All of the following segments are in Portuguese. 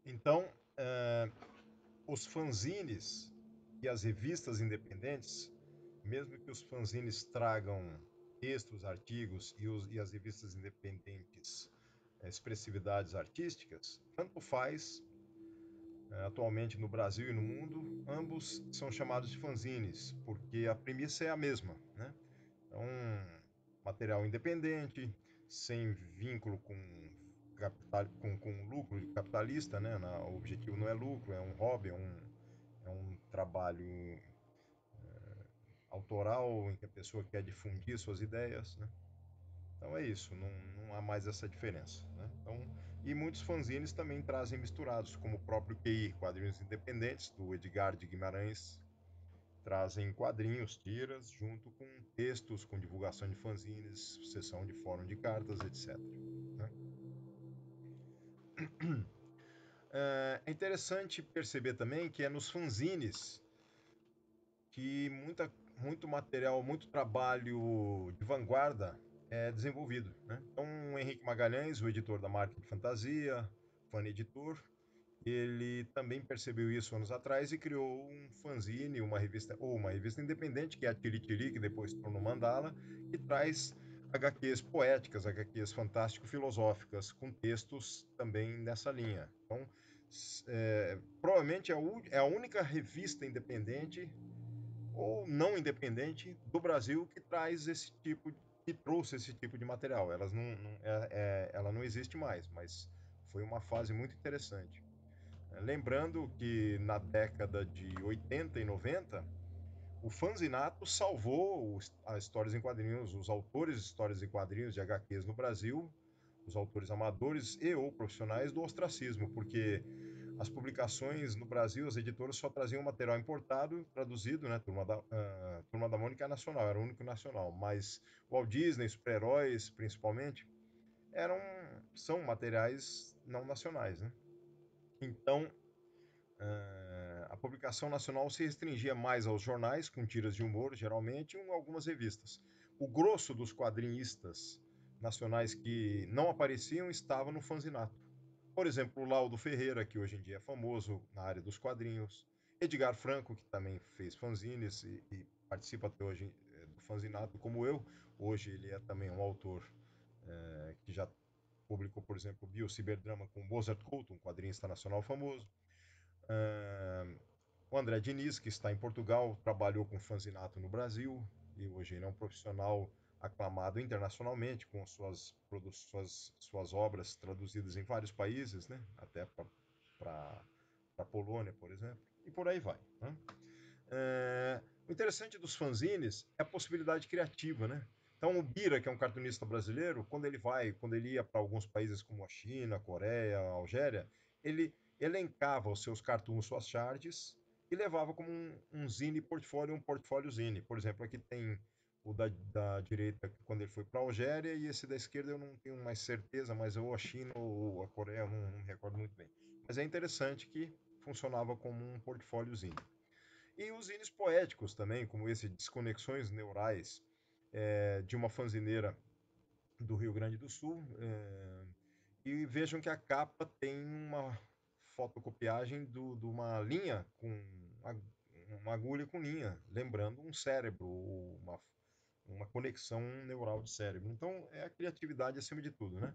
Então, os fanzines e as revistas independentes, mesmo que os fanzines tragam textos, artigos e as revistas independentes expressividades artísticas, tanto faz. Atualmente no Brasil e no mundo, ambos são chamados de fanzines, porque a premissa é a mesma, né? É um material independente, sem vínculo com lucro capitalista, né? O objetivo não é lucro, é um hobby, é um trabalho autoral em que a pessoa quer difundir suas ideias, né? Então é isso, não há mais essa diferença, né? Então, e muitos fanzines também trazem misturados, como o próprio QI, Quadrinhos Independentes, do Edgar de Guimarães, trazem quadrinhos, tiras, junto com textos, com divulgação de fanzines, sessão de fórum de cartas, etc. Né? É interessante perceber também que é nos fanzines que muito material, muito trabalho de vanguarda é desenvolvido. Né? Então, o Henrique Magalhães, o editor da Marca de Fantasia, Fã Editor, ele também percebeu isso anos atrás e criou um fanzine, uma revista independente, que é a Tiritiri, que depois se tornou Mandala, que traz HQs poéticas, HQs fantástico-filosóficas, com textos também nessa linha. Então, provavelmente é a única revista independente ou não independente do Brasil que traz que trouxe esse tipo de material. Ela não existe mais, mas foi uma fase muito interessante. Lembrando que na década de 80 e 90, o fanzinato salvou as histórias em quadrinhos, os autores de histórias em quadrinhos de HQs no Brasil, os autores amadores e ou profissionais do ostracismo, porque as publicações no Brasil, as editoras só traziam material importado, traduzido, né? Turma da Mônica é nacional, era o único nacional, mas o Walt Disney, super-heróis, principalmente, eram, são materiais não nacionais, né? Então, a publicação nacional se restringia mais aos jornais, com tiras de humor, geralmente, e algumas revistas. O grosso dos quadrinistas nacionais que não apareciam estava no fanzinato. Por exemplo, o Laudo Ferreira, que hoje em dia é famoso na área dos quadrinhos. Edgar Franco, que também fez fanzines e participa até hoje do fanzinato, como eu. Hoje ele é também um autor que já publicou, por exemplo, Bio Ciberdrama com Mozart Couto, um quadrinista nacional famoso. Uh, o André Diniz, que está em Portugal, trabalhou com fanzinato no Brasil e hoje ele é um profissional aclamado internacionalmente com suas obras traduzidas em vários países, né? Até para a Polônia, por exemplo, e por aí vai. Né? O interessante dos fanzines é a possibilidade criativa, né? Então o Bira, que é um cartunista brasileiro, quando ele ia para alguns países como a China, a Coreia, a Algéria, ele elencava os seus cartoons, suas charges, e levava como um zine portfólio, um portfólio zine. Por exemplo, aqui tem o da direita quando ele foi para a Algéria, e esse da esquerda eu não tenho mais certeza, mas ou a China ou a Coreia, eu não me recordo muito bem. Mas é interessante que funcionava como um portfóliozinho. E os zines poéticos também, como esse Desconexões Neurais, de uma fanzineira do Rio Grande do Sul. E vejam que a capa tem uma fotocopiagem de uma linha com uma agulha com linha, lembrando um cérebro, uma conexão neural de cérebro. Então, é a criatividade acima de tudo, né?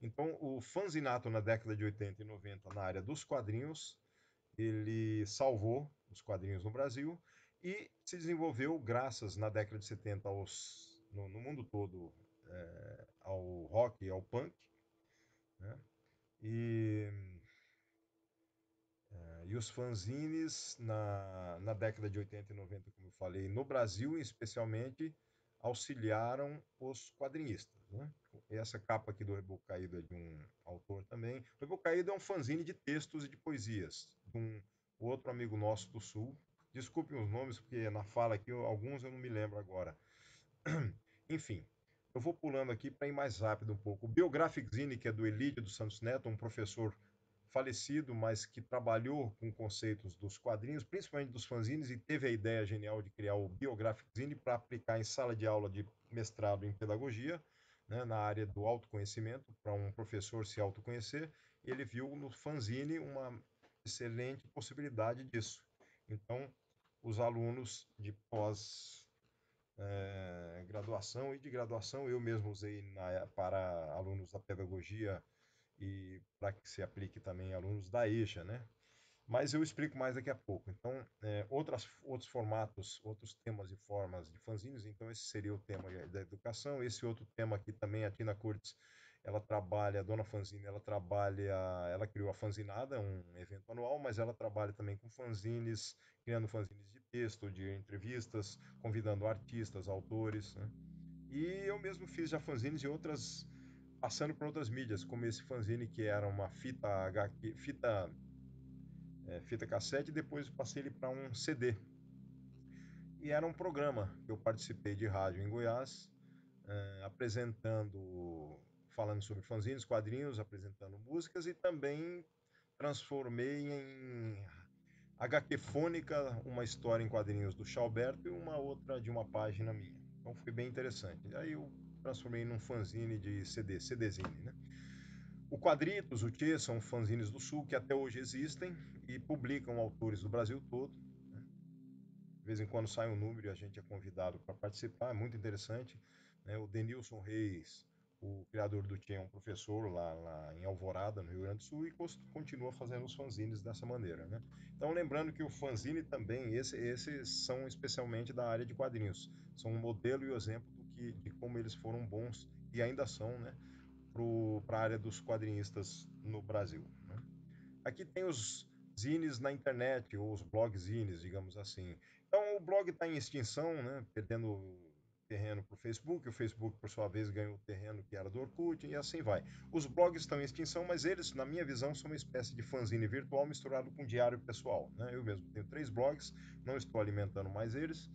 Então, o fanzinato na década de 80 e 90 na área dos quadrinhos, ele salvou os quadrinhos no Brasil e se desenvolveu graças na década de 70 no mundo todo ao rock e ao punk, né? E, e os fanzines na década de 80 e 90, como eu falei, no Brasil especialmente, auxiliaram os quadrinistas. Né? Essa capa aqui do Reboco Caído é de um autor também. O Reboco Caído é um fanzine de textos e de poesias, de um outro amigo nosso do Sul. Desculpem os nomes, porque na fala aqui, alguns eu não me lembro agora. Enfim, eu vou pulando aqui para ir mais rápido um pouco. O Biographic Zine, que é do Elídio dos Santos Neto, um professor falecido, mas que trabalhou com conceitos dos quadrinhos, principalmente dos fanzines, e teve a ideia genial de criar o Biographic Zine para aplicar em sala de aula de mestrado em pedagogia, né, na área do autoconhecimento, para um professor se autoconhecer. ele viu no fanzine uma excelente possibilidade disso. Então, os alunos de pós graduação e de graduação eu mesmo usei para alunos da pedagogia e para que se aplique também a alunos da EJA, né? Mas eu explico mais daqui a pouco. Então, outros formatos, outros temas e formas de fanzines. Então, esse seria o tema da educação. Esse outro tema aqui também, a Tina Curtis, ela trabalha, a dona fanzine, ela trabalha, ela criou a Fanzinada, um evento anual, mas ela trabalha também com fanzines, criando fanzines de texto, de entrevistas, convidando artistas, autores, né? E eu mesmo fiz já fanzines de outras, passando por outras mídias, como esse fanzine que era uma fita HQ, fita cassete, e depois passei ele para um CD. E era um programa que eu participei de rádio em Goiás, apresentando, falando sobre fanzines, quadrinhos, apresentando músicas e também transformei em HQ fônica uma história em quadrinhos do Chalberto e uma outra de uma página minha. Então foi bem interessante. Aí eu transformei num fanzine de CDzine, né? O Quadritos, o Tchê, são fanzines do Sul que até hoje existem e publicam autores do Brasil todo. Né? De vez em quando sai um número e a gente é convidado para participar, é muito interessante. Né? O Denilson Reis, o criador do Tchê, é um professor lá em Alvorada, no Rio Grande do Sul, e continua fazendo os fanzines dessa maneira. Né? Então, lembrando que o fanzine também, esses são especialmente da área de quadrinhos, são um modelo e o exemplo de como eles foram bons e ainda são, né? Para a área dos quadrinistas no Brasil. Né? Aqui tem os zines na internet, ou os blog zines, digamos assim. Então, o blog está em extinção, né? Perdendo terreno para o Facebook, por sua vez, ganhou o terreno que era do Orkut, e assim vai. Os blogs estão em extinção, mas eles, na minha visão, são uma espécie de fanzine virtual misturado com diário pessoal. Né? Eu mesmo tenho 3 blogs, não estou alimentando mais eles,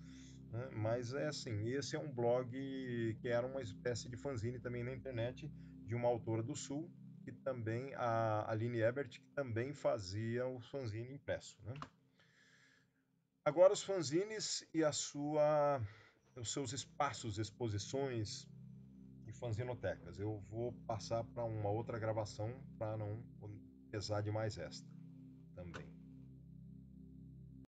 né? Mas é assim, esse é um blog que era uma espécie de fanzine também na internet, de uma autora do Sul, que também, a Aline Ebert, que também fazia o fanzine impresso. Né? Agora os fanzines e os seus espaços, exposições e fanzinotecas. Eu vou passar para uma outra gravação para não pesar demais esta também.